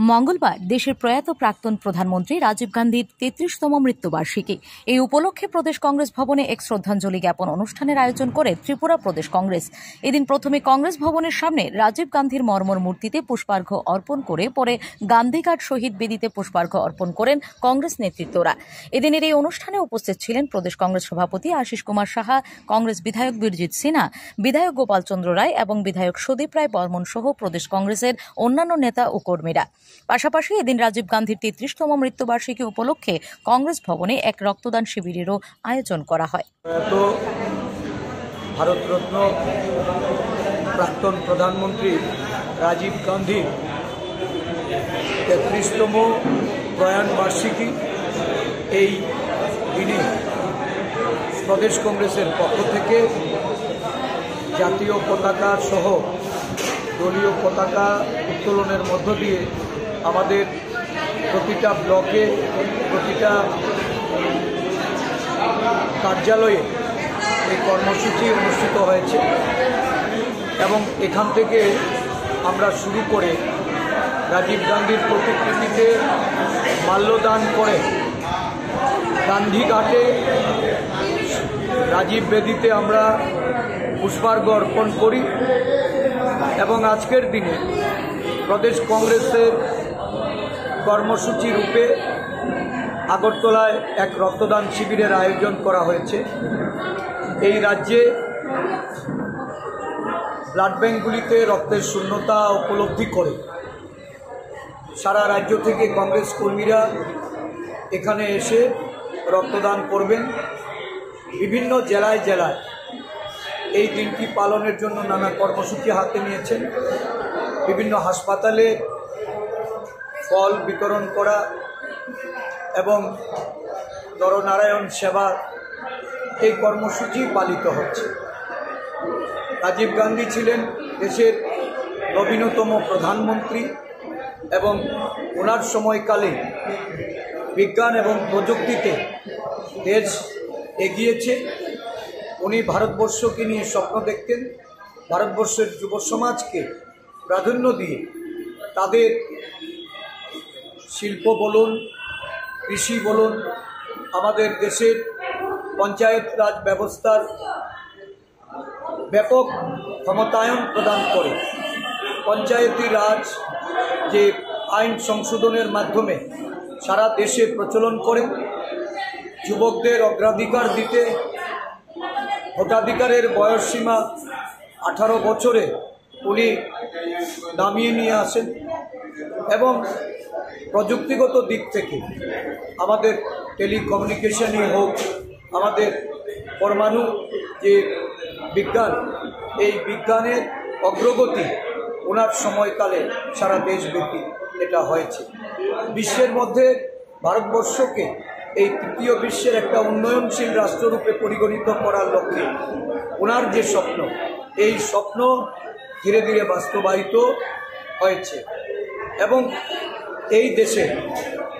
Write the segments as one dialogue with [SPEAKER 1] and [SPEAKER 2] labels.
[SPEAKER 1] মঙ্গলবার দেশের প্রয়াত প্রাক্তন প্রধানমন্ত্রী রাজীব গান্ধীর ৩৩তম মৃত্যুবার্ষিকী। এই উপলক্ষে প্রদেশ কংগ্রেস ভবনে এক শ্রদ্ধাঞ্জলি জ্ঞাপন অনুষ্ঠানের আয়োজন করে ত্রিপুরা প্রদেশ কংগ্রেস। এদিন প্রথমে কংগ্রেস ভবনের সামনে রাজীব গান্ধীর মর্মর মূর্তিতে পুষ্পার্ঘ্য অর্পণ করে পরে গান্ধীঘাট শহীদ বেদিতে পুষ্পার্ঘ্য অর্পণ করেন কংগ্রেস নেতৃত্বরা। এদিনের এই অনুষ্ঠানে উপস্থিত ছিলেন প্রদেশ কংগ্রেস সভাপতি আশিস কুমার সাহা, কংগ্রেস বিধায়ক বীরজিৎ সিনহা, বিধায়ক গোপাল চন্দ্র রায় এবং বিধায়ক সুদীপ রায় বর্মন সহ প্রদেশ কংগ্রেসের অন্যান্য নেতা ও কর্মীরা। পাশাপাশি এদিন রাজীব গান্ধীর ৩৩তম মৃত্যুবার্ষিকী উপলক্ষে কংগ্রেস ভবনে এক রক্তদান শিবিরেরও আয়োজন করা হয়।
[SPEAKER 2] ভারতরত্ন প্রাক্তন প্রধানমন্ত্রী রাজীব গান্ধীর ৩৩তম প্রয়াণ বার্ষিকী। এই দিনে প্রদেশ কংগ্রেসের পক্ষ থেকে জাতীয় পতাকা সহ দলীয় পতাকা উত্তোলনের মধ্য দিয়ে আমাদের প্রতিটা ব্লকে, প্রতিটা কার্যালয়ে এই কর্মসূচি অনুষ্ঠিত হয়েছে এবং এখান থেকে আমরা শুরু করে রাজীব গান্ধীর প্রতিকৃতিতে মাল্যদান করে গান্ধীঘাটে রাজীব বেদিতে আমরা পুষ্পার্ঘ্য অর্পণ করি এবং আজকের দিনে প্রদেশ কংগ্রেসের কর্মসূচি রূপে আগরতলায় এক রক্তদান শিবিরের আয়োজন করা হয়েছে। এই রাজ্যে ব্লাড ব্যাঙ্কগুলিতে রক্তের শূন্যতা উপলব্ধি করে সারা রাজ্য থেকে কংগ্রেস কর্মীরা এখানে এসে রক্তদান করবেন। বিভিন্ন জেলায় জেলায় এই দিনটি পালনের জন্য নানা কর্মসূচি হাতে নিয়েছেন। বিভিন্ন হাসপাতালে ফল বিতরণ করা এবং নরনারায়ণ সেবা এই কর্মসূচি পালিত হচ্ছে। রাজীব গান্ধী ছিলেন দেশের নবীনতম প্রধানমন্ত্রী এবং ওনার সময়কালে বিজ্ঞান এবং প্রযুক্তিতে দেশ এগিয়েছে। উনি ভারতবর্ষকে নিয়ে স্বপ্ন দেখতেন, ভারতবর্ষের যুব সমাজকে প্রাধান্য দিয়ে তাদের শিল্প বলুন, কৃষি বলুন, আমাদের দেশের পঞ্চায়েত রাজ ব্যবস্থার ব্যাপক ক্ষমতায়ন প্রদান করে পঞ্চায়েতি রাজ যে আইন সংশোধনের মাধ্যমে সারা দেশে প্রচলন করেন, যুবকদের অগ্রাধিকার দিতে ভোটাধিকারের বয়সসীমা 18 বছরে উনি নামিয়ে নিয়ে আসেন এবং প্রযুক্তিগত দিক থেকে আমাদের টেলিকমিউনিকেশনই হোক, আমাদের পরমাণু যে বিজ্ঞান, এই বিজ্ঞানের অগ্রগতি ওনার সময়কালে সারা দেশব্যাপী এটা হয়েছে। বিশ্বের মধ্যে ভারতবর্ষকে এই তৃতীয় বিশ্বের একটা উন্নয়নশীল রাষ্ট্ররূপে পরিগণিত করার লক্ষ্যে ওনার যে স্বপ্ন, এই স্বপ্ন ধীরে ধীরে বাস্তবায়িত হয়েছে এবং এই দেশে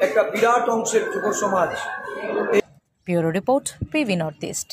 [SPEAKER 2] একটা বিরাট অংশের যুব সমাজ।
[SPEAKER 1] Bureau report, PV north east.